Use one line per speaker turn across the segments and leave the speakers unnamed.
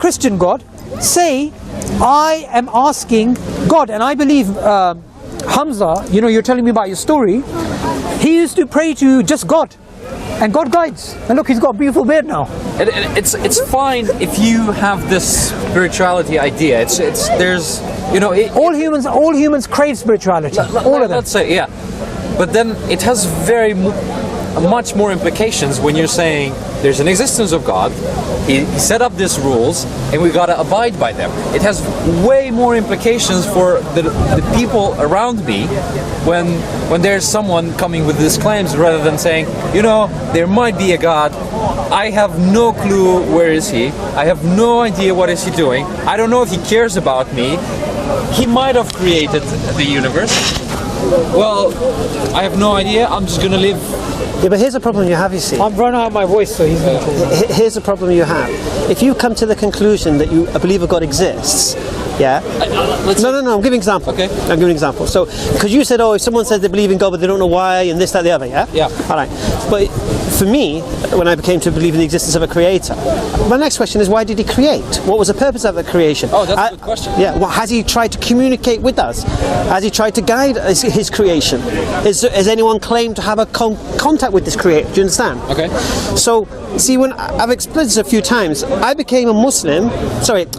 Christian God, say, I am asking God, and I believe Hamza, you know, you're telling me about your story, he used to pray to just God, and God guides. And look, he's got a beautiful beard now.
It's fine if you have this spirituality idea. It's there's, you know,
all humans crave spirituality. All of them.
Let's say, yeah. But then it has very much more implications when you're saying there's an existence of God, he set up these rules, and we gotta abide by them. It has way more implications for the people around me when there's someone coming with these claims, rather than saying, you know, there might be a God, I have no clue where is he, I have no idea what is he doing, I don't know if he cares about me, he might have created the universe. Well, I have no idea, I'm just gonna live.
Yeah, but here's a problem you have, you see.
I've run out of my voice, so he's going to talk.
Here's a problem you have. If you come to the conclusion that a believer God exists, yeah? No, I'm giving an example.
Okay.
I'm giving an example. So, because you said, if someone says they believe in God but they don't know why, and this, that, the other, yeah?
Yeah.
All right. But for me, when I became to believe in the existence of a creator, my next question is, why did he create? What was the purpose of the creation?
Oh, that's a good question.
Yeah. Well, has he tried to communicate with us? Has he tried to guide his creation? Has anyone claimed to have a contact with this creator? Do you understand?
Okay.
So, see, when I've explained this a few times, I became a Muslim.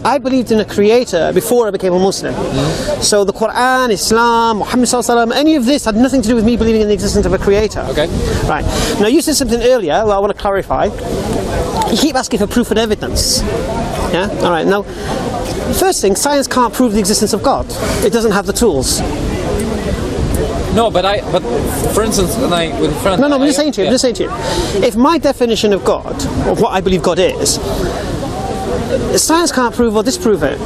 I believed in a creator before I became a Muslim.
Mm-hmm.
So the Quran, Islam, Muhammad Sallallahu Alaihi Wasallam, any of this had nothing to do with me believing in the existence of a creator.
Okay.
Right. Now you said something earlier, well, I want to clarify. You keep asking for proof and evidence. Yeah? All right. Now, first thing, science can't prove the existence of God. It doesn't have the tools.
No, but for instance, with a friend.
No, I'm just saying to you. If my definition of God, or what I believe God is, science can't prove or disprove it.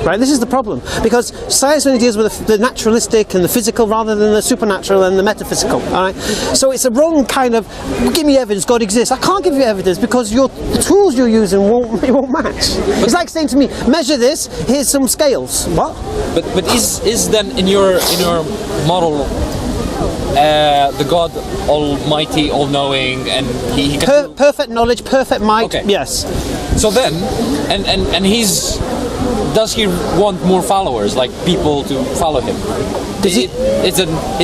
Right, this is the problem, because science only deals with the naturalistic and the physical rather than the supernatural and the metaphysical. All right, so it's a wrong kind of give me evidence God exists. I can't give you evidence because the tools you're using won't match. It's like saying to me, measure this. Here's some scales. What?
But is then in your model the God Almighty, all-knowing, and he can
perfect knowledge, perfect might.
Okay.
Yes.
So then, and does he want more followers, like people to follow him? Is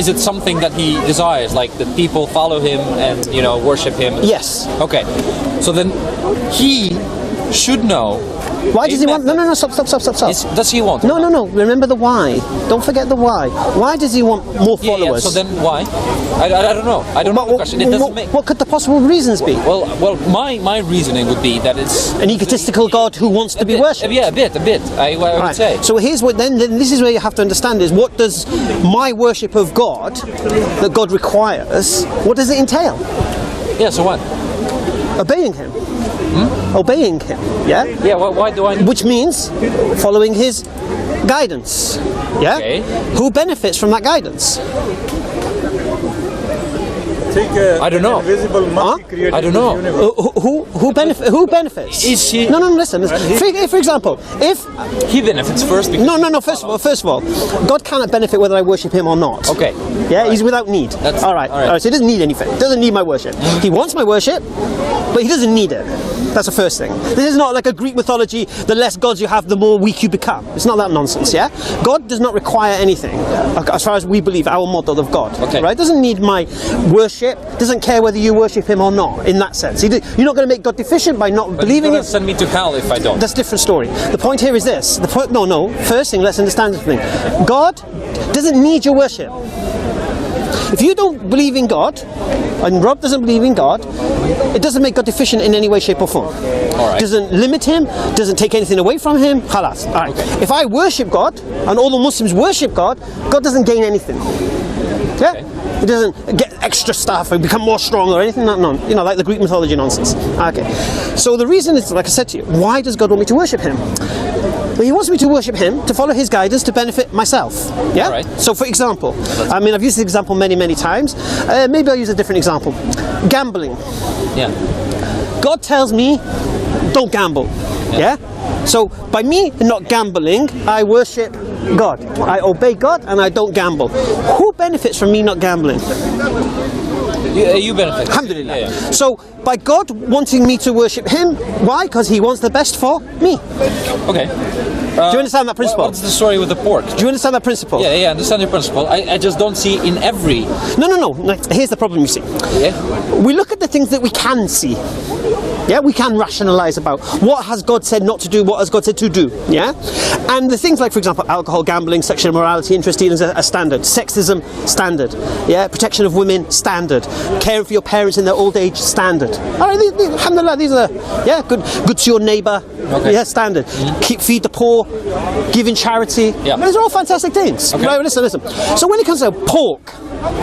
it something that he desires, like that people follow him and worship him?
Yes.
Okay. So then he should know.
Why does he want? No, stop.
Does he want?
No. Remember the why. Don't forget the why. Why does he want more followers?
Yeah, so then why? I don't know. I don't know the question. It doesn't make.
What could the possible reasons be?
Well, my reasoning would be that it's
an egotistical God who wants to be worshipped.
Yeah, a bit. I would say.
So here's what. Then this is where you have to understand is what does my worship of God that God requires? What does it entail?
Yeah. So what?
Obeying Him. Obeying Him. Yeah.
Yeah. Why do I?
Which means following His guidance. Yeah.
Okay.
Who benefits from that guidance?
I don't know. I don't know.
Who benefits?
Is he?
No. Listen. For example, if
he benefits first.
No. First of all, God cannot benefit whether I worship Him or not.
Okay.
Yeah. Right. He's without need. All right. So He doesn't need anything. Doesn't need my worship. He wants my worship, but He doesn't need it. That's the first thing. This is not like a Greek mythology. The less gods you have, the more weak you become. It's not that nonsense. Yeah. God does not require anything, as far as we believe our model of God.
Okay.
Right. Doesn't need my worship. Doesn't care whether you worship Him or not. In that sense, you're not going to make God deficient by not believing it.
Send me to hell if I don't.
That's a different story. The point here is this. No. First thing, let's understand something. God doesn't need your worship. If you don't believe in God, and Rob doesn't believe in God, it doesn't make God deficient in any way, shape or form.
All right.
Doesn't limit Him, doesn't take anything away from Him. Khalas. All right. Okay. If I worship God, and all the Muslims worship God, God doesn't gain anything. Yeah? Okay. He doesn't get extra stuff and become more strong or anything like the Greek mythology nonsense. Okay. So the reason is, like I said to you, why does God want me to worship Him? Well, He wants me to worship Him to follow His guidance to benefit myself. Yeah?
All right.
So for example, I've used this example many times. Maybe I'll use a different example. Gambling.
Yeah.
God tells me, don't gamble. Yeah? So by me not gambling, I worship God. I obey God and I don't gamble. Who benefits from me not gambling?
You benefit.
Alhamdulillah.
Yeah, yeah.
So, by God wanting me to worship Him, why? Because He wants the best for me.
Okay.
Do you understand that principle?
What's the story with the pork?
Do you understand that principle?
Yeah, I understand the principle. I just don't see in every...
No. Here's the problem, you see.
Yeah?
We look at the things that we can see. Yeah, we can rationalize about what has God said not to do, what has God said to do. Yeah, and the things like, for example, alcohol, gambling, sexual immorality, interest dealings are standard. Sexism, standard. Yeah, protection of women, standard. Caring for your parents in their old age, standard. All right, alhamdulillah, these are good to your neighbour.
Okay.
Yeah, standard. Feed the poor, giving charity.
Yeah.
Those are all fantastic things.
Okay.
Right, listen. So when it comes to pork,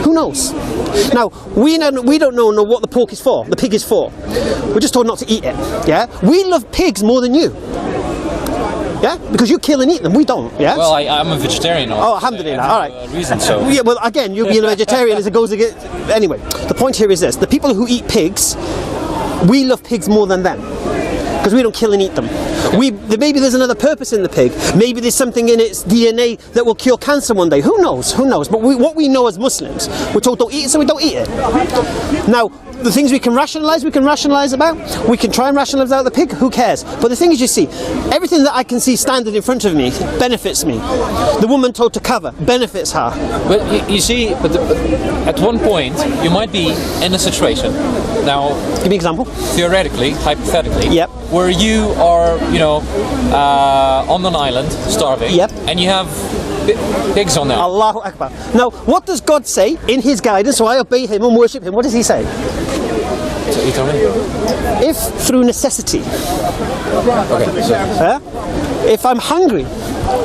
who knows? Now, we don't know what the pork is for, the pig is for. We're just told not to eat it, yeah? We love pigs more than you. Yeah? Because you kill and eat them, we don't, yeah?
Well, I'm a vegetarian.
Oh, alhamdulillah, alright.
Reason so.
Yeah, well, again, you being a vegetarian as it goes against... Anyway, the point here is this. The people who eat pigs, we love pigs more than them. Because we don't kill and eat them. Maybe there's another purpose in the pig. Maybe there's something in its DNA that will cure cancer one day. Who knows? But what we know as Muslims, we're told don't eat it, so we don't eat it. Now, the things we can rationalize about. We can try and rationalize out the pig. Who cares? But the thing is, you see, everything that I can see standing in front of me benefits me. The woman told to cover benefits her.
But you see, at one point, you might be in a situation. Now,
give me an example.
Theoretically, hypothetically,
yep.
Where you are, on an island, starving,
yep.
And you have pigs on there.
Allahu Akbar. Now, what does God say in His guidance? So I obey Him and worship Him. What does He say?
So you tell me.
If through necessity,
okay,
if I'm hungry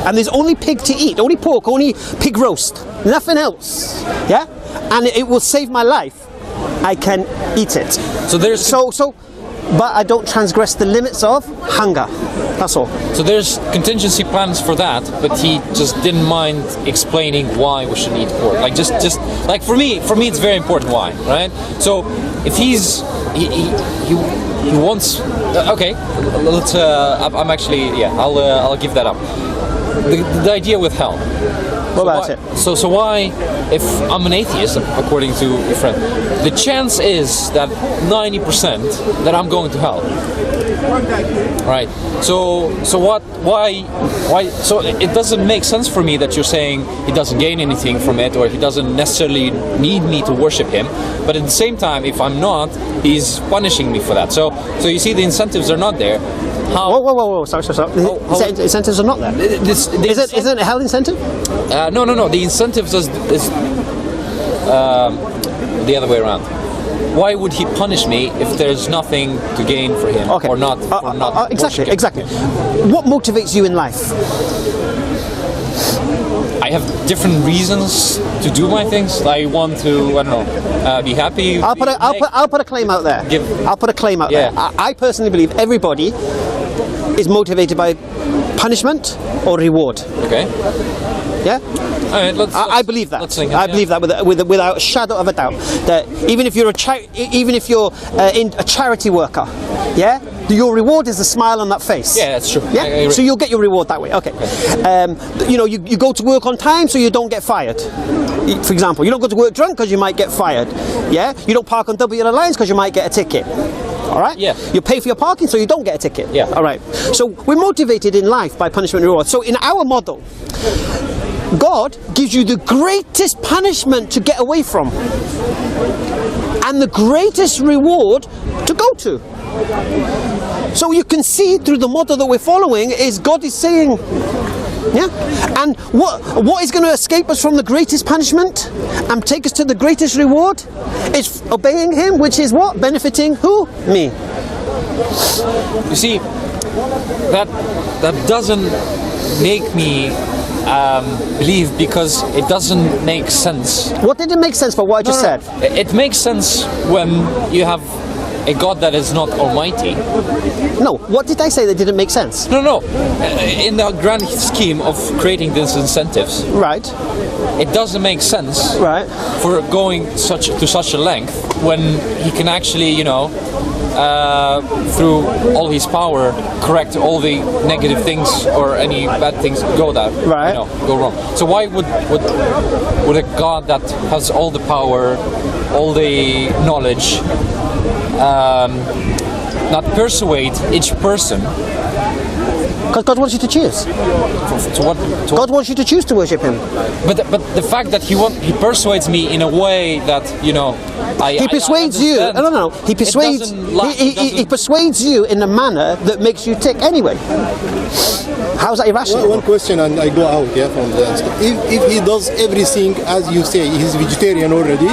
and there's only pig to eat, only pork, only pig roast, nothing else, yeah, and it will save my life, I can eat it.
So there's
but I don't transgress the limits of hunger. That's all.
So there's contingency plans for that, but he just didn't mind explaining why we should eat pork. Like just like for me it's very important why, right? So if he wants okay, let's I'm actually I'll give that up. The idea with hell.
What about it?
So why, if I'm an atheist, according to your friend, the chance is that 90% that I'm going to hell. Right. So why? So it doesn't make sense for me that you're saying he doesn't gain anything from it, or he doesn't necessarily need me to worship him. But at the same time, if I'm not, he's punishing me for that. So you see, the incentives are not there. How?
Whoa! Sorry. Incentives are not there. Isn't a hell incentive?
No. The incentives is the other way around. Why would he punish me if there's nothing to gain for him, or not?
Exactly. What motivates you in life?
I have different reasons to do my things. I want to, I don't know, be happy.
I'll put a claim out there. I'll put a claim out there. I personally believe everybody is motivated by punishment or reward.
Okay.
Yeah.
All right,
I believe that.
I
believe that without a shadow of a doubt. That even if you're in a charity worker, yeah, your reward is a smile on that face.
Yeah, that's true.
Yeah. So you'll get your reward that way. Okay. You go to work on time so you don't get fired. For example, you don't go to work drunk because you might get fired. Yeah. You don't park on double yellow lines because you might get a ticket. All right?
Yeah.
You pay for your parking so you don't get a ticket.
Yeah.
All right. So we're motivated in life by punishment and reward. So in our model, God gives you the greatest punishment to get away from and the greatest reward to go to. So you can see through the model that we're following is God is saying, yeah, and what is going to escape us from the greatest punishment and take us to the greatest reward is obeying Him, which is what? Benefiting who? Me.
You see, that doesn't make me believe, because it doesn't make sense.
What did it make sense for what I just said?
It makes sense when you have a God that is not almighty.
No, what did I say that didn't make sense?
No. In the grand scheme of creating these incentives,
right,
it doesn't make sense,
right,
for going to such a length when he can actually, through all his power, correct all the negative things or any bad things go wrong. So why would a God that has all the power, all the knowledge, not persuade each person?
Because God wants you to choose. God wants you to choose to worship Him.
But the fact that He persuades me in a way that He
persuades you. No. He persuades. He persuades you in a manner that makes you tick anyway. How's that irrational?
One question, and I go out from that. If he does everything as you say, he's vegetarian already.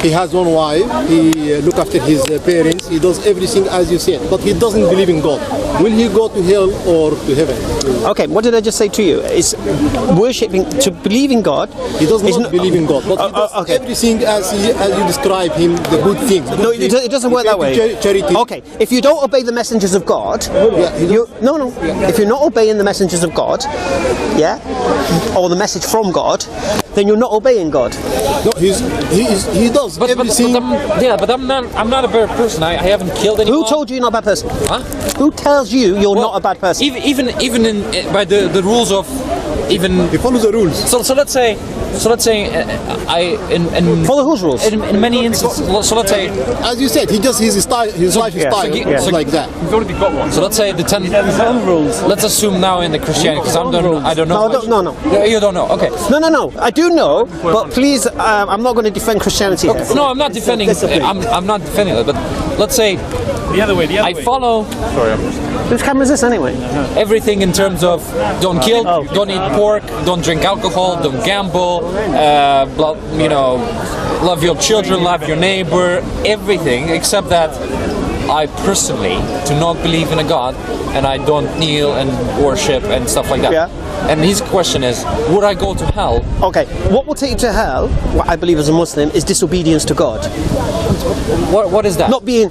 He has one wife, he look after his parents, he does everything as you said, but he doesn't believe in God. Will he go to hell or to heaven?
Okay, what did I just say to you? It's worshipping, to believe in God.
He does not believe in God, but he does everything as you describe him, the good things.
No, it doesn't work that way.
Charity.
Okay, if you don't obey the messengers of God, if you're not obeying the messengers of God, or the message from God, then you're not obeying God.
No, he does everything.
But I'm not a bad person. I haven't killed anyone.
Who told you you're not a bad person?
Huh?
Who tells you you're not a bad person?
Even by the rules of even.
He follows the rules.
So let's say
follow whose rules?
In many instances. So let's say,
as you said, he just his lifestyle like that.
So let's say the 10
rules.
Let's assume now in the Christianity, because I don't know.
No.
You don't know. Okay.
No. I do know, but please, I'm not going to defend Christianity.
Okay. No, I'm not defending. I'm not defending it. But let's say
the other way.
I follow.
Whose camera is this anyway?
Everything in terms of don't kill, don't eat pork, don't drink alcohol, don't gamble, love your children, love your neighbor, everything except that I personally do not believe in a God, and I don't kneel and worship and stuff like that.
Yeah.
And his question is, would I go to hell?
Okay, what will take you to hell, what I believe as a Muslim, is disobedience to God.
What is that?
Not being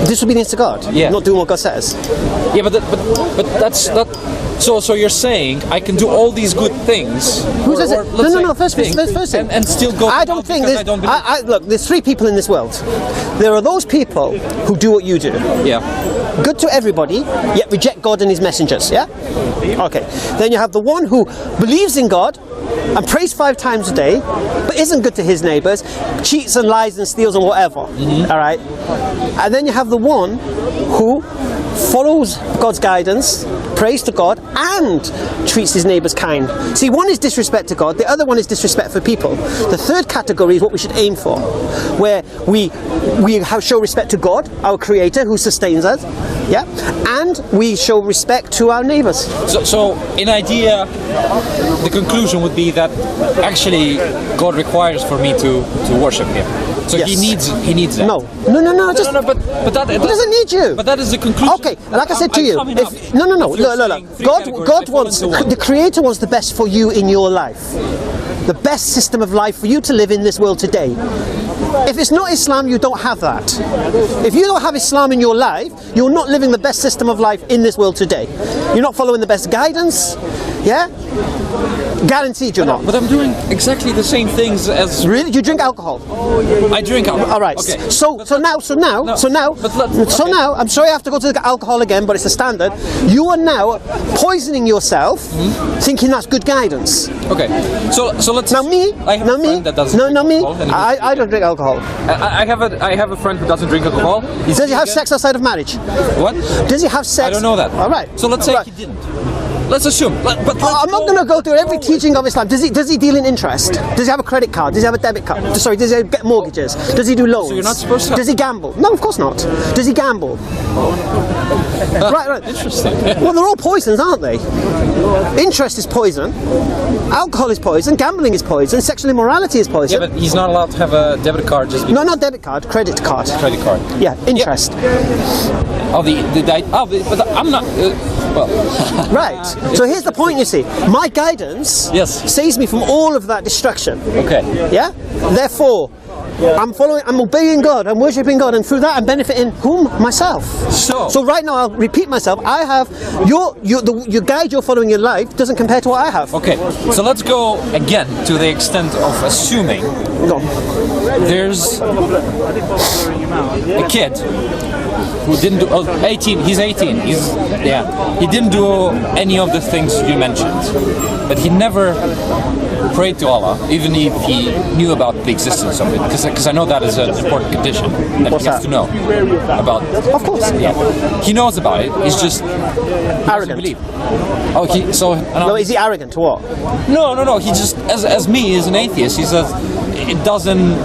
disobedience to God.
Yeah.
Not doing what God says.
Yeah, but that's not. So you're saying I can do all these good things?
Who says it? No. First thing.
And still go.
I don't think there's. Look, there's three people in this world. There are those people who do what you do.
Yeah.
Good to everybody, yet reject God and His messengers. Yeah. Okay. Then you have the one who believes in God and prays 5 times a day, but isn't good to his neighbours, cheats and lies and steals and whatever. All right. And then you have the one who follows God's guidance, prays to God, and treats his neighbours kind. See, one is disrespect to God, the other one is disrespect for people. The third category is what we should aim for, where we show respect to God, our Creator, who sustains us, and we show respect to our neighbours.
So in idea, the conclusion would be that actually God requires for me to worship Him. So
yes.
he needs that.
No. But
that
He doesn't need you.
But that is the conclusion.
Okay, like I said to you, look. God wants, the Creator wants the best for you in your life. The best system of life for you to live in this world today. If it's not Islam, you don't have that. If you don't have Islam in your life, you're not living the best system of life in this world today. You're not following the best guidance, Guaranteed you're not.
But I'm doing exactly the same things as...
Really? You drink alcohol?
I drink alcohol.
All right.
Okay.
So now, I'm sorry I have to go to the alcohol again, but it's a standard. You are now poisoning yourself, thinking that's good guidance.
Okay. So let's...
I don't drink alcohol.
I have a friend who doesn't drink alcohol.
Does he have sex outside of marriage?
What?
Does he have sex?
I don't know that.
All right.
So let's say he didn't. Let's assume.
I'm not going to go through every teaching of Islam. Does he deal in interest? Does he have a credit card? Does he have a debit card? Sorry, does he get mortgages? Does he do loans?
So you're not supposed to...
Does he gamble? No, of course not. Does he gamble? Right.
Interesting.
Well, they're all poisons, aren't they? Interest is poison. Alcohol is poison. Gambling is poison. Sexual immorality is poison.
Yeah, but he's not allowed to have a debit card just because...
No, not debit card. Credit card.
Credit card.
Yeah, interest.
Yeah. But I'm not...
Right. So here's the point, you see. My guidance saves me from all of that destruction.
Okay.
Yeah? Therefore, I'm obeying God, I'm worshipping God, and through that I'm benefiting whom? Myself. So right now I'll repeat myself. I have your guide you're following in life doesn't compare to what I have.
Okay. So let's go again to the extent of assuming
No.
there's a kid who didn't do 18. He's 18. He didn't do any of the things you mentioned, but he never prayed to Allah, even if he knew about the existence of it. Because I know that is an important condition that
What's
he has
that?
to know about.
Of course.
Yeah, he knows about it. He's just
Arrogant.
believe. Oh,
No, is he arrogant or what?
No. He just, as me, as an atheist, he says it doesn't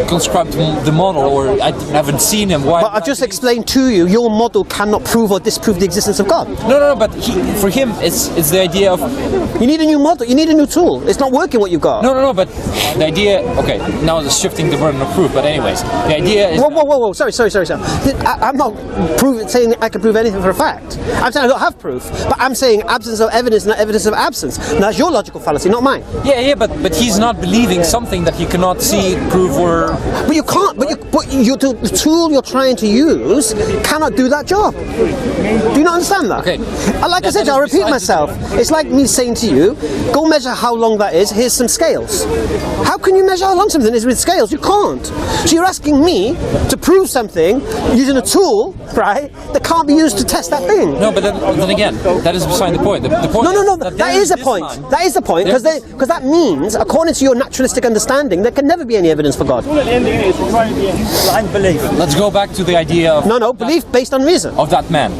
conscribe to the model, or I haven't seen him. Why?
But I've just explained to you, your model cannot prove or disprove the existence of God.
No. But for him, it's the idea of
You need a new model, you need a new tool. It's not working what you've got.
no. But the idea. Okay, now it's shifting the burden of proof. But anyways, the idea is.
Whoa. Sorry. I'm not saying I can prove anything for a fact. I'm saying I don't have proof. But I'm saying absence of evidence, not evidence of absence. And that's your logical fallacy, not mine.
Yeah. But he's not believing something that he cannot see, prove, or.
But you can't. The tool you're trying to use cannot do that job. Do you not understand that?
Okay.
Like I said, I'll repeat myself. It's like me saying to you, go measure how long that is. Here's some scales. How can you measure how long something is with scales? You can't. So you're asking me to prove something using a tool, right, that can't be used to test that thing.
No, but then again, that is beside the point. The point.
No. That is a point. That is the point, because that means, according to your naturalistic understanding, there can never be any evidence for God.
Let's go back to the idea of.
No, belief based on reason.
Of that man.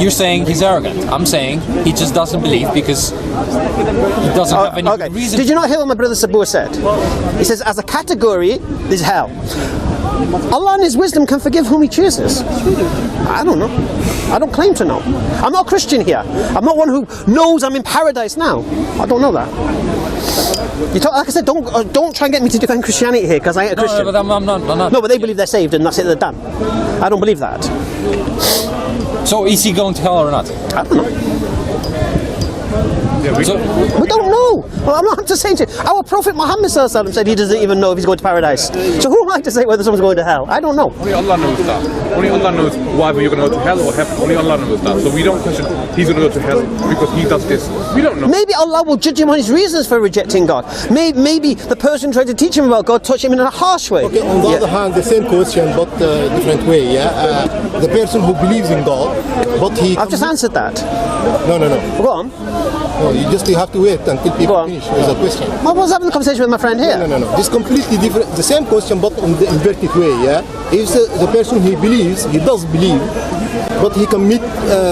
You're saying he's arrogant. I'm saying he just doesn't believe because he doesn't have any
Okay.
reason.
Did you not hear what my brother Sabur said? He says, as a category, there's hell. Allah in His wisdom can forgive whom He chooses. I don't know. I don't claim to know. I'm not a Christian here. I'm not one who knows I'm in paradise now. I don't know that. Like I said, don't try and get me to defend Christianity here, because I ain't a Christian.
No, but I'm not.
No, but they believe they're saved and that's it, they're done. I don't believe that.
So is he going to hell or not?
I don't know.
So,
We don't know. Well, I'm just saying to you, our Prophet Muhammad ﷺ said he doesn't even know if he's going to paradise. So who am I to say whether someone's going to hell? I don't know.
Only Allah knows that. Only Allah knows whether you're going to go to hell or heaven. Only Allah knows that. So we don't question he's going to go to hell because he does this. We don't know.
Maybe Allah will judge him on his reasons for rejecting God. Maybe the person trying to teach him about God touched him in a harsh way.
Okay, on the other hand, the same question but different way. Yeah, the person who believes in God, but he.
I've just answered that.
No.
Go on.
No, you have to wait until
Go
people
on.
finish with the question.
I was having a conversation with my friend here.
No. This completely different. The same question, but in the inverted way. Yeah. If the person he believes, he does believe, but he commit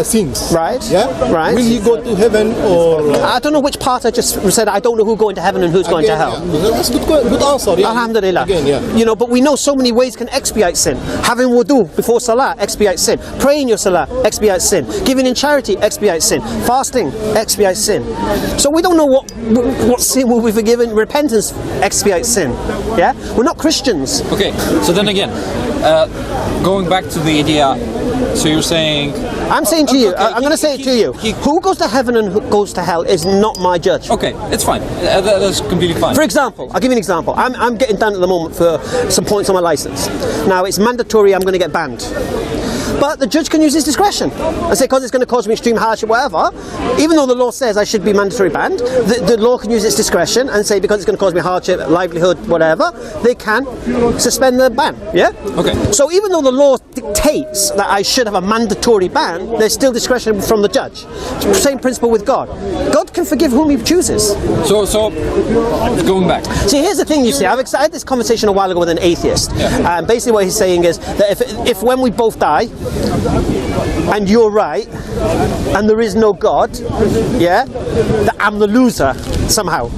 sins.
Right.
Yeah.
Right.
Will he go to heaven or?
I don't know which part I just said. I don't know who's going to heaven and who's going to hell.
Yeah. That's good answer. Yeah.
Alhamdulillah.
Again, yeah.
You know, but we know so many ways can expiate sin. Having wudu before salah expiates sin. Praying your salah expiates sin. Giving in charity expiates sin. Fasting expiates sin. So we don't know what sin will be forgiven. Repentance expiates sin. Yeah? We're not Christians.
okay. So then again, going back to the idea. So you're saying.
I'm saying to you, I'm going to say it to you. Who goes to heaven and who goes to hell is not my judge.
Okay, it's fine. That's completely fine.
For example, I'll give you an example. I'm getting done at the moment for some points on my license. Now, it's mandatory I'm going to get banned. But the judge can use his discretion and say, because it's going to cause me extreme hardship, whatever, even though the law says I should be mandatory banned, the law can use its discretion and say, because it's going to cause me hardship, livelihood, whatever, they can suspend the ban. Yeah?
Okay.
So even though the law dictates that I should have a mandatory ban, there's still discretion from the judge. Same principle with God. God can forgive whom He chooses.
So going back.
See, here's the thing, you see, I had this conversation a while ago with an atheist.
Yeah.
And basically what he's saying is that if when we both die, and you're right, and there is no God, yeah, that I'm the loser somehow.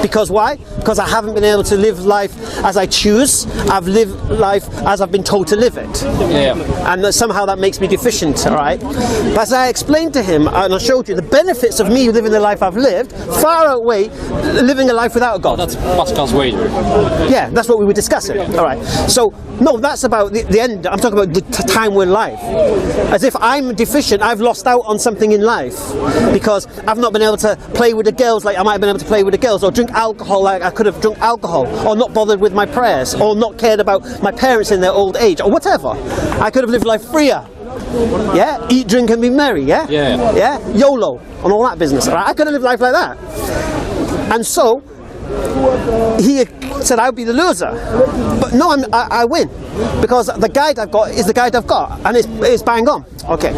Because why? Because I haven't been able to live life as I choose. I've lived life as I've been told to live it.
Yeah.
And that somehow that makes me deficient, all right? But as I explained to him, and I showed you, the benefits of me living the life I've lived far outweigh living a life without a God.
That's Pascal's wager.
Yeah, that's what we were discussing. All right. So, no, that's about the end. I'm talking about the time we're in life. As if I'm deficient, I've lost out on something in life because I've not been able to play with the girls like I might have been able to play with the girls, or drink alcohol like I could have drunk alcohol, or not bothered with my prayers, or not cared about my parents in their old age, or whatever. I could have lived life freer. Yeah, eat, drink, and be merry. Yeah,
Yeah.
YOLO and all that business. Right? I could have lived life like that. And so he said I would be the loser. But no, I win. Because the guide I've got is the guide I've got. And it's bang on. Okay.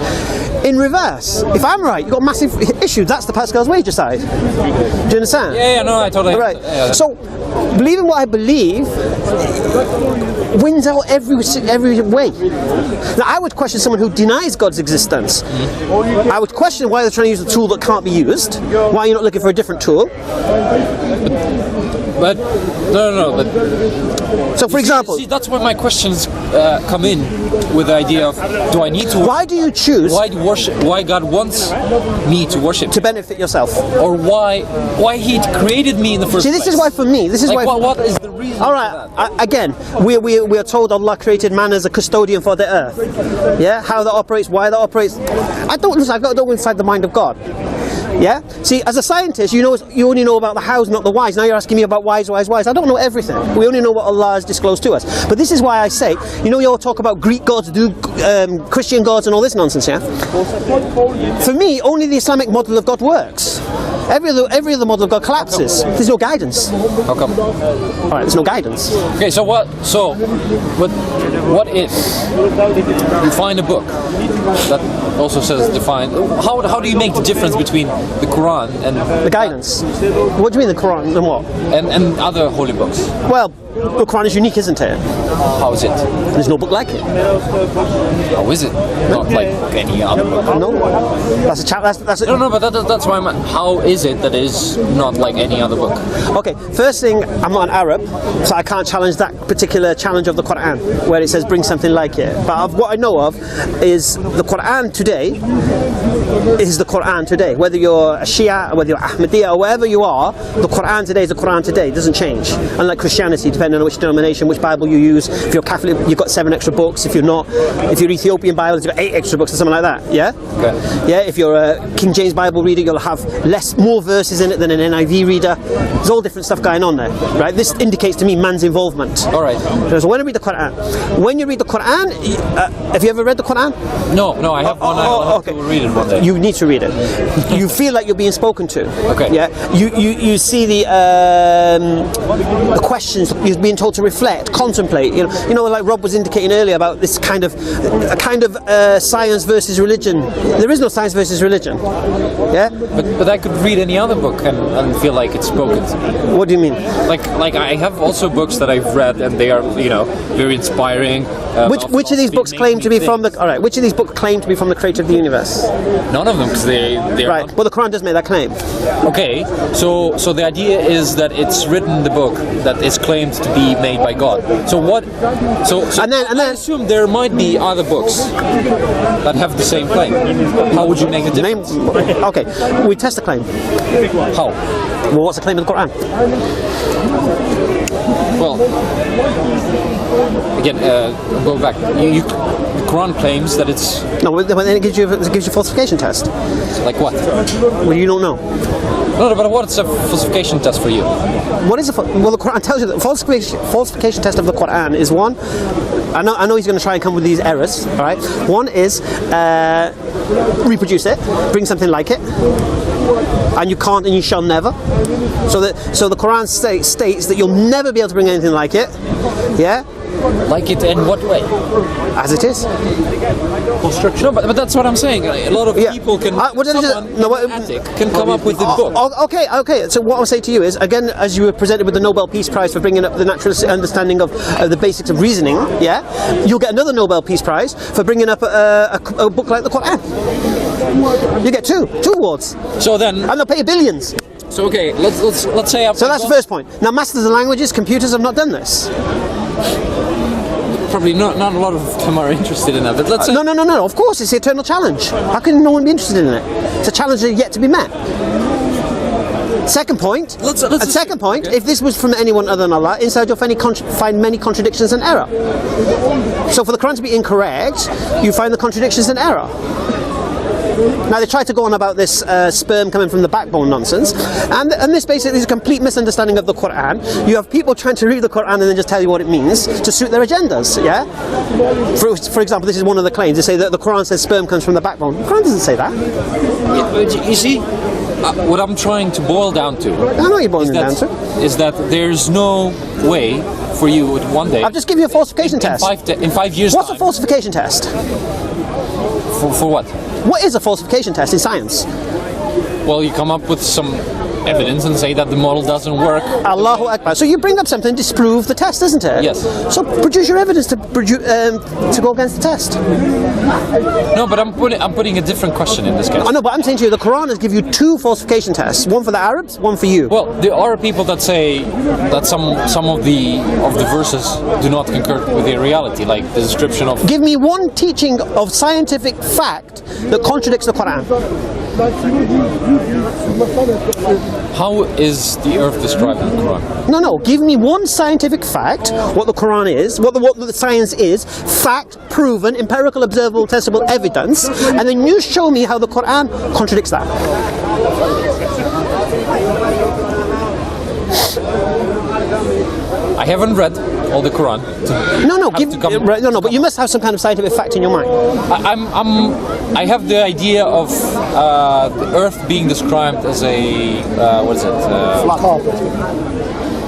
In reverse, if I'm right, you've got massive issue. That's the Pascal's wager side. Do you understand?
Yeah, no, I totally.
Right.
Yeah.
So, believing what I believe wins out every way. Now, I would question someone who denies God's existence. I would question why they're trying to use a tool that can't be used. Why you're not looking for a different tool?
But no. But
so, for example,
see, that's where my questions come in with the idea of: do I need to?
Why do you choose?
Why to worship? Why God wants me to worship?
To benefit yourself.
Or why He created me in the first
See,
place?
this is why for me. This is
like,
why.
What is the reason?
All right. Again, we are told Allah created man as a custodian for the earth. Yeah. How that operates, why that operates. I don't go inside the mind of God. Yeah. See, as a scientist, you only know about the hows, not the whys. Now you're asking me about whys. I don't know everything. We only know what Allah has disclosed to us. But this is why I say, you all talk about Greek gods, Christian gods, and all this nonsense. Yeah. For me, only the Islamic model of God works. Every other model of God collapses. There's no guidance.
How come?
All right. There's no guidance.
Okay. So what? What if you find a book that also says define? How do you make the difference between the Quran and
The guidance. What do you mean the Quran and what?
and other holy books?
Well, the Quran is unique, isn't it?
How is it?
There's no book like it.
How is it? Not like any other book.
No. That's a chat. That's
No, but that's why I'm. How is it that is not like any other book?
Okay. First thing, I'm not an Arab, so I can't challenge that particular challenge of the Quran, where it says bring something like it. But what I know of is the Quran today is the Quran today. Whether you're a Shia, or whether you're Ahmadiyya, or wherever you are, the Quran today is the Quran today. It doesn't change. Unlike Christianity, depending on which denomination, which Bible you use. If you're Catholic, you've got 7 extra books. If you're not, if you're Ethiopian Bible, you've got 8 extra books or something like that. Yeah.
Okay.
Yeah. If you're a King James Bible reader, you'll have more verses in it than an NIV reader. There's all different stuff going on there, right? This indicates to me man's involvement.
All right.
So when I read the Quran, have you ever read the Quran?
No, I have one. I want to read it one day.
You need to read it. You feel like you're being spoken to.
Okay.
Yeah. You see the questions you're being told to reflect, contemplate. Like Rob was indicating earlier about this kind of science versus religion. There is no science versus religion. Yeah.
But I could read any other book and feel like it's spoken to me.
What do you mean?
Like I have also books that I've read and they are very inspiring.
Which of these books claim to be from the? All right. Which of these books claim to be from the creator of the universe?
None of them, because they are
right.
not.
Well, the Quran does make that claim.
Okay, so the idea is that it's written in the book that is claimed to be made by God. So what? So
and then
I assume there might be other books that have the same claim. How would you make a difference?
Okay, we test the claim.
How?
Well, what's the claim of the Quran?
Well, again, go back. The Quran claims that it's
no. Then it gives you a falsification test.
Like what?
Well, you don't know.
No, but what's a falsification test for you?
What is well, the Quran tells you that falsification test of the Quran is one. I know he's going to try and come with these errors. All right. One is reproduce it, bring something like it, and you can't and you shall never. So the Quran states that you'll never be able to bring anything like it. Yeah.
Like it in what way?
As it is.
No, but that's what I'm saying. A lot of people can. Can come up with the book.
Okay. So what I'll say to you is, again, as you were presented with the Nobel Peace Prize for bringing up the natural understanding of the basics of reasoning, yeah, you'll get another Nobel Peace Prize for bringing up a book like the Quran. You get two awards.
So then,
and they'll pay you billions.
So okay, let's say.
So that's the first point. Now, masters of languages, computers have not done this.
Probably not a lot of them are interested in that, but let's say...
No, of course, it's the eternal challenge. How can no one be interested in it? It's a challenge that is yet to be met. Second point, if this was from anyone other than Allah, inside you'll find many contradictions and error. So for the Quran to be incorrect, you find the contradictions and error. Now they try to go on about this sperm coming from the backbone nonsense, and this basically is a complete misunderstanding of the Quran. You have people trying to read the Quran and then just tell you what it means to suit their agendas. Yeah. For example, this is one of the claims. They say that the Quran says sperm comes from the backbone. The Quran doesn't say that.
Yeah, but you see, what I'm trying to boil down to.
I know you're boiling down to.
Is that there's no way for you one day.
I'll just give you a falsification test.
In 5 years.
What's a falsification test?
For what?
What is a falsification test in science?
Well, you come up with some evidence and say that the model doesn't work.
Allahu Akbar. So you bring up something to disprove the test, isn't it?
Yes.
So produce your evidence to go against the test.
No, but I'm putting a different question in this case.
I know, but I'm saying to you, the Quran has given you 2 falsification tests. One for the Arabs, one for you.
Well, there are people that say that some of the verses do not concur with the reality, like the description of.
Give me one teaching of scientific fact that contradicts the Quran.
How is the earth described in the Quran?
No. Give me one scientific fact, what the Quran is, what the science is, fact, proven, empirical, observable, testable evidence, and then you show me how the Quran contradicts that.
I haven't read all the Quran.
No, but you must have some kind of scientific fact in your mind.
I have the idea of the Earth being described as a
Flat carpet.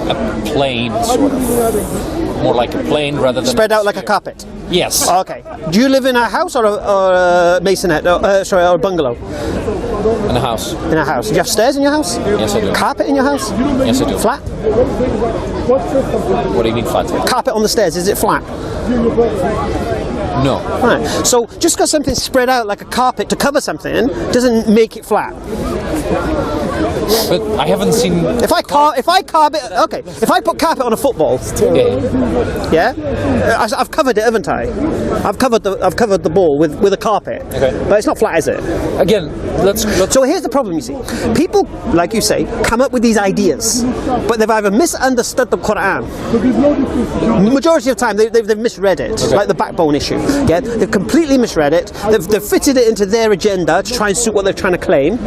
a plane, sort of, more like a plane rather than
Spread out like a carpet.
Yes.
Okay. Do you live in a house or a masonette? Or a bungalow?
In a house.
In a house. Do you have stairs in your house?
Yes, I do.
Carpet in your house?
Yes, I do.
Flat?
What do you mean flat?
Carpet on the stairs, is it flat?
No.
Right. So just because something's spread out like a carpet to cover something doesn't make it flat.
But I haven't seen.
If I put carpet on a football, yeah, I've covered it, haven't I? I've covered the ball with a carpet, but it's not flat, is it?
Again, let's.
So here's the problem, you see. People, like you say, come up with these ideas, but they've either misunderstood the Quran. The majority of the time, they've misread it, like the backbone issue. Yeah, they've completely misread it. They've fitted it into their agenda to try and suit what they're trying to claim.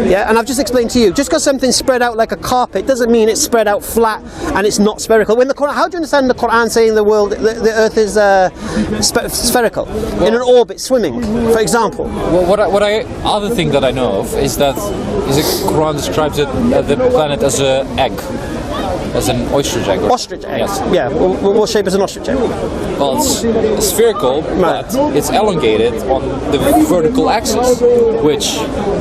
Yeah, and I've just explained to you, just because something's spread out like a carpet doesn't mean it's spread out flat and it's not spherical. When the Quran, how do you understand the Quran saying the Earth is spherical, in an orbit, swimming, for example?
Well, other thing that I know of is that the Quran describes the planet as an egg. As an ostrich egg.
Ostrich egg?
Yes.
Yeah, what shape is an ostrich egg?
Well, it's spherical, but it's elongated on the vertical axis, which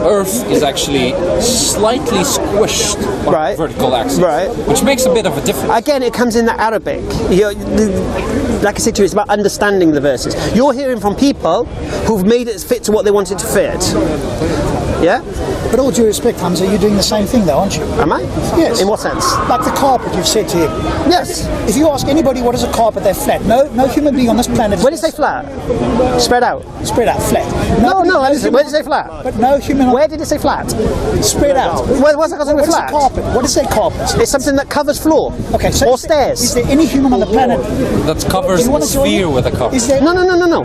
Earth is actually slightly squished on the vertical axis, which makes a bit of a difference.
Again, it comes in the Arabic. Like I said to you, it's about understanding the verses. You're hearing from people who've made it fit to what they wanted to fit. Yeah?
But all due respect, Hamza, you're doing the same thing though, aren't you?
Am I?
Yes.
In what sense?
Like the carpet you've said to him.
Yes.
If you ask anybody what is a carpet, they're flat. No human being on this planet.
Where did it say flat? Spread out.
Spread out, flat.
No, where did it say flat?
But no human.
Where did it say flat?
Spread out.
What's it with flat?
Carpet? What is a carpet?
It's something that covers floor.
Okay, so
or stairs.
Is there any human on the planet
that covers a sphere with a carpet?
Is there?
No.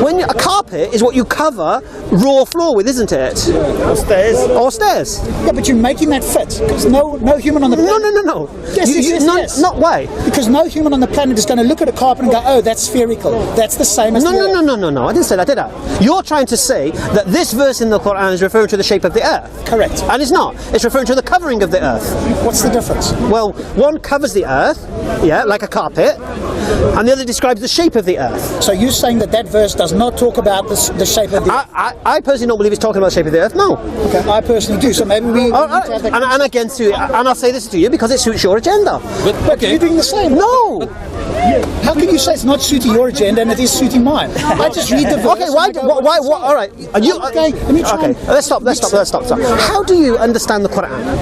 When a carpet is what you cover raw floor with, isn't it? Or stairs.
Yeah, but you're making that fit because no human on the planet.
No.
Yes.
Not why?
Because no human on the planet is going to look at a carpet and go, "Oh, that's spherical. That's the same as."
No. I didn't say that, did I? You're trying to say that this verse in the Quran is referring to the shape of the earth.
Correct.
And it's not. It's referring to the covering of the earth.
What's the difference?
Well, one covers the earth, yeah, like a carpet, and the other describes the shape of the earth.
So you're saying that verse does not talk about the shape of the earth?
I personally don't believe it's talking about the shape of the earth. No.
Okay, I personally do. So maybe we.
And again, and I'll say this to you because it suits your agenda.
But you're doing the same.
No.
How can you say it's not suiting your agenda and it is suiting mine? I just read the verse.
Okay, why? All right. Are you
okay? Let me try.
Okay, let's stop. How do you understand the Quran?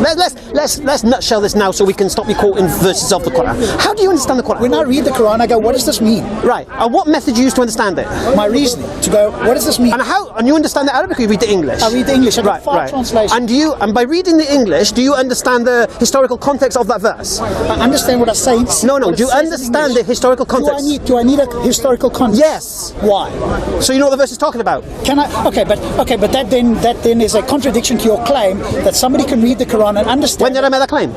Let's nutshell this now so we can stop you quoting verses of the Quran. How do you understand the Quran?
When I read the Quran, I go, what does this mean?
Right. And what method do you use to understand it?
My reasoning to go, what does this mean?
And you understand the Arabic or you read the English?
I read the English. English. I got 5 translations.
And by reading the English, do you understand the historical context of that verse?
I understand what I'm saying.
No. Do you understand the historical context?
Do I need a historical context?
Yes.
Why?
So you know what the verse is talking about?
Can I? Okay, but that then is a contradiction to your claim that somebody can read the Quran and understand.
When did I make that claim?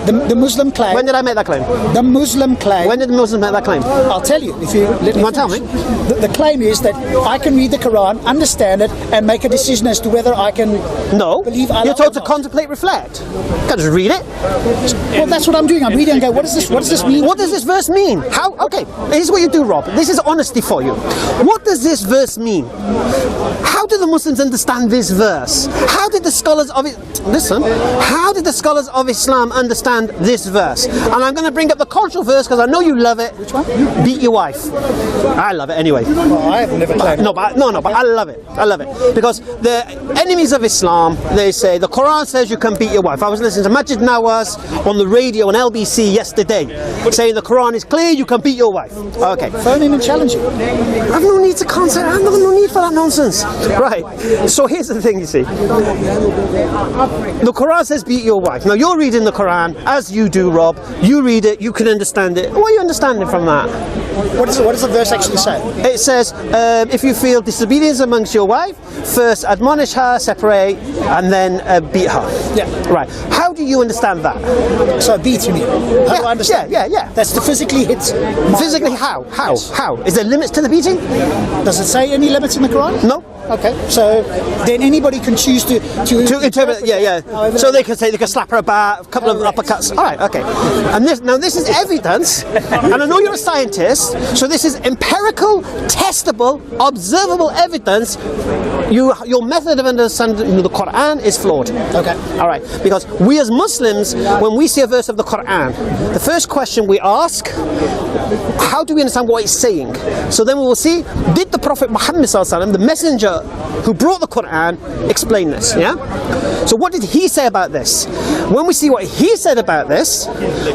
The Muslim claim.
When did I make that claim?
The Muslim claim.
When did the Muslims make that claim?
I'll tell you if you let me.
You want to tell me?
The claim is that I can read the Quran, understand it, and make a decision as to whether I can.
No.
Believe Allah.
You're told
or
to
not.
contemplate, reflect. You can't just read it.
Well, that's what I'm doing. I'm reading and go, what does this mean?
What does this verse mean? How? Okay, this is what you do, Rob. This is honesty for you. What does this verse mean? How do the Muslims understand this verse? How did the scholars of it? Listen. How did the scholars of Islam understand this verse? And I'm going to bring up the cultural verse because I know you love it.
Which one?
Beat your wife. I love it anyway.
Well, I have never claimed.
No, but I love it. I love it because the enemies of Islam, they say the Quran says you can beat your wife. I was listening to Majid Nawaz on the radio on LBC yesterday, saying the Quran is clear, you can beat your wife. Okay.
Phone in and challenge you.
I have no need to contact. I have no need for that nonsense. Right. So here's the thing. You see, the Quran says beat your wife. Now you're reading the Quran as you do, Rob. You read it. You can understand it. What are you understanding from that?
What does the verse actually say?
It says, if you feel disobedience amongst your wife, first admonish her, separate, and then beat her.
Yeah.
Right. How do you understand that?
So beat you mean? How do I understand?
Yeah.
That's to physically hit.
Physically, how? How? Is there limits to the beating?
Does it say any limits in the Quran?
No.
Okay, so then anybody can choose to
interpret. Yeah.
However
So they can say they can slap her about a couple of uppercuts. All right, okay. And this is evidence, and I know you're a scientist, so this is empirical, testable, observable evidence. Your method of understanding the Quran is flawed.
Okay.
All right, because we as Muslims, when we see a verse of the Quran, the first question we ask, how do we understand what it's saying? So then we will see, did the Prophet Muhammad sallallahu alaihi wasallam, the messenger who brought the Quran, explain this? Yeah. So what did he say about this? When we see what he said about this,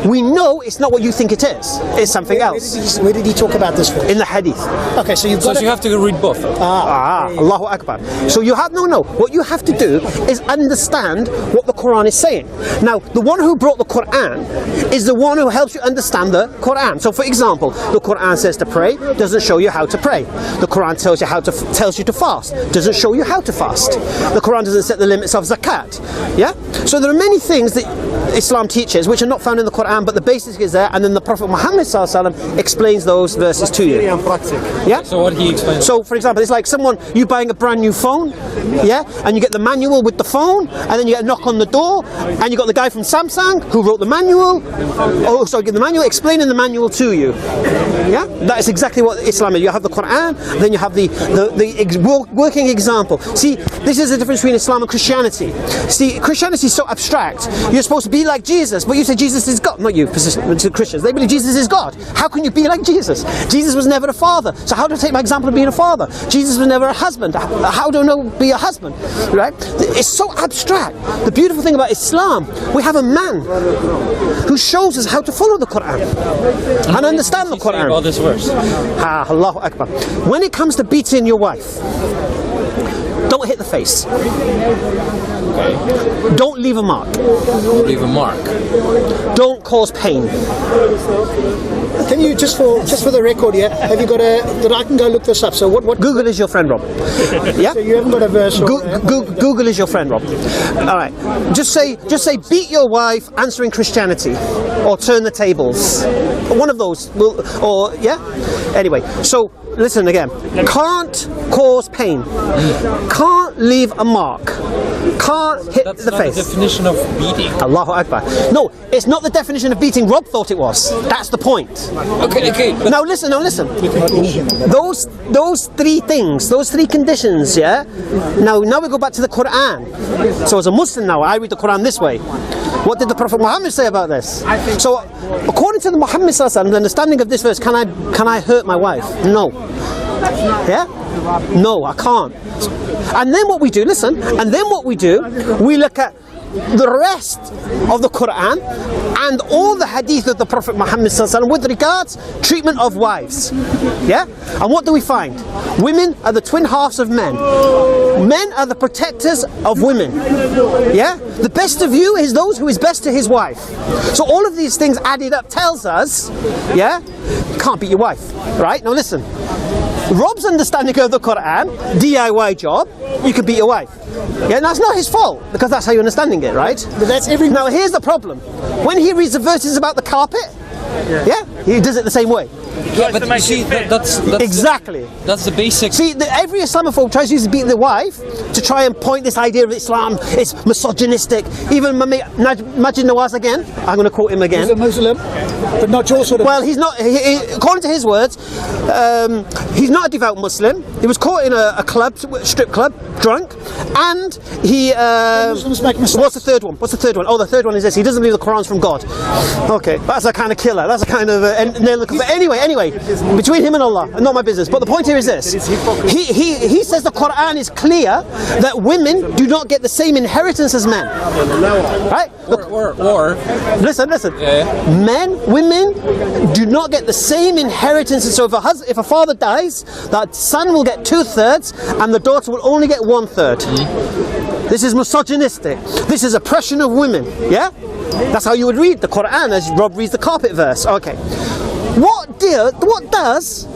we know it's not what you think it is. It's something else.
Where did he talk about this?
In the Hadith.
Okay, so you've got.
So you have to read both.
Allahu Akbar. So you have no. What you have to do is understand what the Quran is saying. Now, the one who brought the Quran is the one who helps you understand the Quran. So, for example, the Quran says to pray, doesn't show you how to pray. The Quran tells you to fast, doesn't show you how to fast. The Quran doesn't set the limits of zakat. Yeah. So there are many things that Islam teaches which are not found in the Quran, but the basic is there, and then the Prophet Muhammad sallallahu alaihi wasallam explains those verses to you. Yeah.
So what he explains.
So, for example, it's like you buying a brand new phone, yeah, and you get the manual with the phone, and then you get a knock on the door, and you got the guy from Samsung who wrote the manual, explaining the manual to you. Yeah, that is exactly what Islam is. You have the Quran, then you have the working example. See, this is the difference between Islam and Christianity. See, Christianity is so abstract. You're supposed to be like Jesus, but you say Jesus is God. Not you, Christians. They believe Jesus is God. How can you be like Jesus? Jesus was never a father. So how do I take my example of being a father? Jesus was never a husband. How do I know be a husband? Right? It's so abstract. The beautiful thing about Islam, we have a man who shows us how to follow the Quran and understand the Quran.
About this verse.
Allahu Akbar. When it comes to beating your wife, don't hit the face.
Okay.
Don't leave a mark.
Leave a mark.
Don't cause pain.
Can you just for the record here? Have you got that I can go look this up? So what?
Google is your friend, Rob. Yeah.
So you haven't got a verse.
Google is your friend, Rob. All right. Just say beat your wife answering Christianity, or turn the tables. One of those will, or yeah. Anyway, so listen again. Can't cause pain. Can't leave a mark. Can't hit
That's
the
not
face.
the definition of beating.
Allahu Akbar. No, it's not the definition of beating Rob thought it was. That's the point.
Okay. But
Now listen. Those three things, those three conditions, yeah? Now we go back to the Quran. So as a Muslim now, I read the Quran this way. What did the Prophet Muhammad say about this? So according to the Muhammad sallallahu alaihi wasallam, the understanding of this verse, can I hurt my wife? No. Yeah? No, I can't. And then what we do, we look at the rest of the Quran and all the hadith of the Prophet Muhammad ﷺ with regards treatment of wives. Yeah? And what do we find? Women are the twin halves of men. Men are the protectors of women. Yeah? The best of you is those who is best to his wife. So all of these things added up tells us, yeah, you can't beat your wife. Right? Now listen. Rob's understanding of the Quran, DIY job, you can beat your wife. Yeah, that's not his fault, because that's how you're understanding it, right?
But that's every...
Now here's the problem. When he reads the verses about the carpet, yeah, he does it the same way.
Yeah, but you see, that's
exactly.
That's the basic.
See, every Islamophobe tries to use beating the wife to try and point this idea of Islam. It's misogynistic. Even Majid Nawaz again. I'm going to quote him again.
He's a Muslim, but not your sort of...
Well, he's not. According to his words, he's not a devout Muslim. He was caught in a club, strip club, drunk, and he.
Muslims make mistakes.
What's the third one? What's the third one? Oh, the third one is this. He doesn't believe the Quran's from God. Okay, that's a kind of killer. That's a kind of. But anyway, between him and Allah, not my business. But the point here is this: he says the Quran is clear that women do not get the same inheritance as men. Right?
Or
listen. Women do not get the same inheritance. So if a father dies, that son will get 2/3, and the daughter will only get 1/3. This is misogynistic. This is oppression of women. Yeah, that's how you would read the Quran as Rob reads the carpet verse. Okay. What does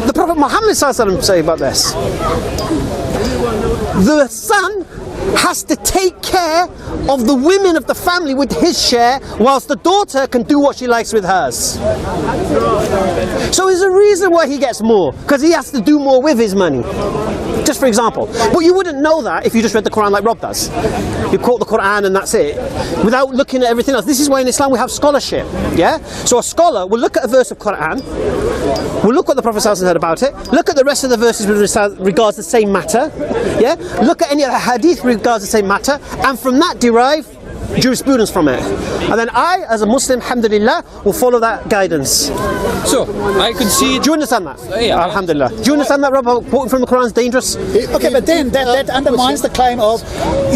the Prophet Muhammad say about this? The son has to take care of the women of the family with his share, whilst the daughter can do what she likes with hers. So there's a reason why he gets more, because he has to do more with his money. Just for example. But you wouldn't know that if you just read the Quran like Rob does. You quote the Quran and that's it, without looking at everything else. This is why in Islam we have scholarship. Yeah? So a scholar will look at a verse of Quran, will look what the Prophet said about it, look at the rest of the verses with regards to the same matter, yeah? Look at any of the hadith with regards to the same matter, and from that derive jurisprudence from it. And then I, as a Muslim, alhamdulillah, will follow that guidance.
So, I concede...
Do you understand that?
Yeah.
Alhamdulillah. Do you understand that, Rob? Quoting from the Quran is dangerous?
Okay, but then that undermines the claim of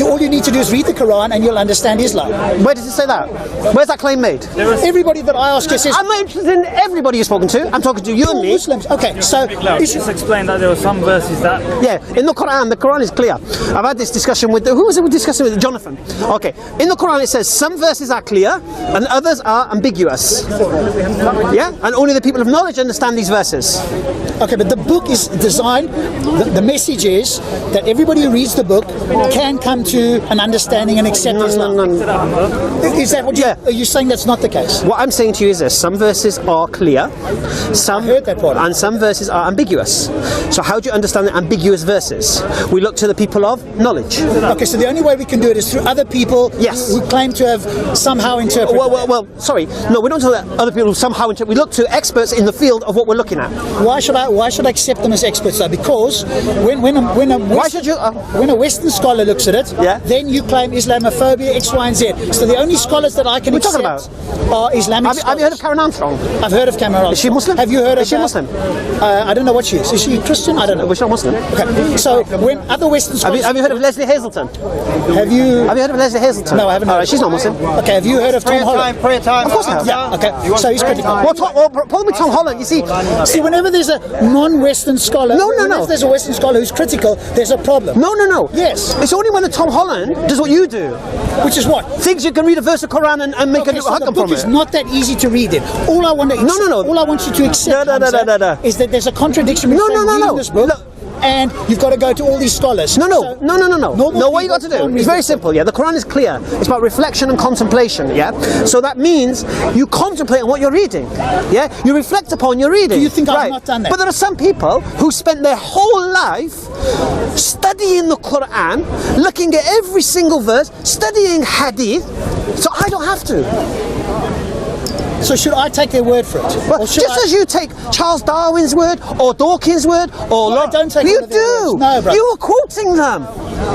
all you need to do is read the Quran and you'll understand Islam.
Where does it say that? Where's that claim made?
Everybody that I ask says...
I'm not interested in everybody you've spoken to. I'm talking to you and me.
Muslims. Okay, so...
Just explain that there were some verses that...
Yeah, in the Quran is clear. I've had this discussion with... Who was it we were discussing with? Jonathan. Okay, in the Quran it says some verses are clear and others are ambiguous. Yeah? And only the people of knowledge understand these verses.
Okay, but the book is designed, the message is that everybody who reads the book can come to an understanding and accept Islam. Is that what are you saying that's not the case?
What I'm saying to you is this: some verses are clear, some,
I heard that part.
And some verses are ambiguous. So how do you understand the ambiguous verses? We look to the people of knowledge.
Okay, so the only way we can do it is through other people who claim to have somehow interpreted.
Well, sorry, no, we don't talk about other people who somehow interpret. We look to experts in the field of what we're looking at.
Why should I accept them as experts though? Because when a Western scholar looks at it, then you claim Islamophobia, X, Y, and Z. So the only scholars that I can accept are Islamic scholars.
Have you heard of Karen Armstrong?
I've heard of Karen Armstrong.
Is she Muslim?
Have you heard of
Is she Muslim?
I don't know what she is. Is she Christian? I don't know.
Well, she's not Muslim.
Okay. So when other Western scholars...
Have you heard of Leslie Hazelton?
Have you
heard of Leslie Hazelton?
No, I haven't heard.
She's not Muslim.
Okay, have you heard of Tom Holland?
Prayer time. Of course I have.
Yeah, okay. So he's critical.
Well, problem with Tom Holland, you see,
whenever there's a non-Western scholar, whenever there's a Western scholar who's critical, there's a problem.
No.
Yes.
It's only when a Tom Holland does what you do.
Which is what?
Thinks you can read a verse of Quran and make a hukam from it.
The book is not that easy to read it. All I want to all I want you to accept is that there's a contradiction between reading this book and you've got to go to all these scholars. No,
what you got to do? It's very simple, The Quran is clear. It's about reflection and contemplation, So that means you contemplate on what you're reading, You reflect upon your reading.
Do you think I've not done that?
But there are some people who spend their whole life studying the Quran, looking at every single verse, studying hadith, so I don't have to.
So should I take their word for it?
Well, just as you take Charles Darwin's word or Dawkins' word or
I don't take
you do.
No, bro.
You were quoting them.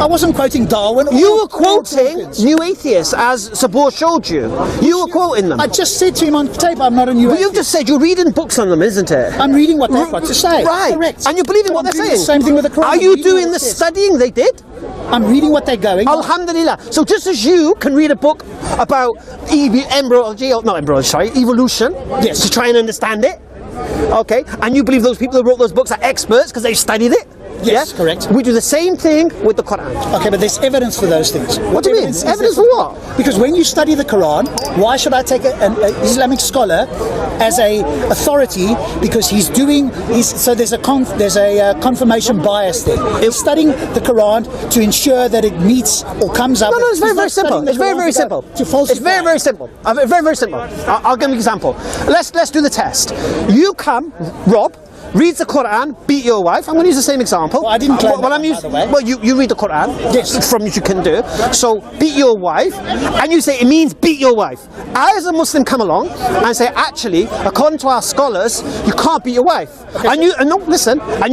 I wasn't quoting Darwin.
You were quoting New Atheists, as Sabor showed you. You were quoting them.
I just said to him on tape, I'm not a New Atheist.
You've just said you're reading books on them, isn't it?
I'm reading what they've got to say.
Right.
Correct.
And you're believing what they're saying.
The same thing with the Quran.
Are you doing the studying they did?
I'm reading what they're going.
Alhamdulillah. So just as you can read a book about evolution,
yes,
to try and understand it, okay, and you believe those people who wrote those books are experts because they've studied it.
Yes, correct.
We do the same thing with the Quran.
Okay, but there's evidence for those things.
What do you mean? Evidence for what?
Because when you study the Quran, why should I take an Islamic scholar as a authority? Because so there's a confirmation bias there. He's studying the Quran to ensure that it meets or comes up.
No, it's very, very simple. It's very, very simple. It's very, very simple. Very, very simple. I'll give you an example. Let's do the test. You come, Rob, reads the Quran, beat your wife. I'm going to use the same example.
Well, I didn't claim that, by the way.
Well, you read the Quran.
Yes.
From which you can do. So, beat your wife, and you say it means beat your wife. I, as a Muslim, come along and say, actually, according to our scholars, you can't beat your wife. Okay. And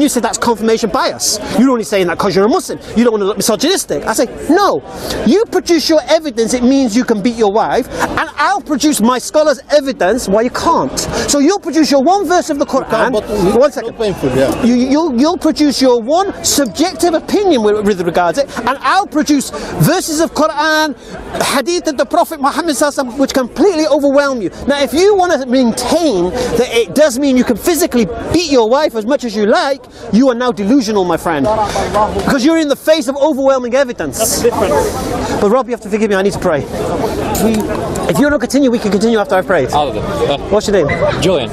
you say that's confirmation bias. You're only saying that because you're a Muslim. You don't want to look misogynistic. I say, no. You produce your evidence, it means you can beat your wife, and I'll produce my scholars' evidence why you can't. So you'll produce your one verse of the Quran. One second.
Painful, yeah.
You'll produce your one subjective opinion with regards to it, and I'll produce verses of Quran, hadith of the Prophet Muhammad sallallahu alaihi wasallam, which completely overwhelm you. Now, if you want to maintain that it does mean you can physically beat your wife as much as you like, you are now delusional, my friend, because you're in the face of overwhelming evidence.
That's different.
But Rob, you have to forgive me. I need to pray. If you want to continue, we can continue after I've prayed.
All of them.
What's your name?
Julian.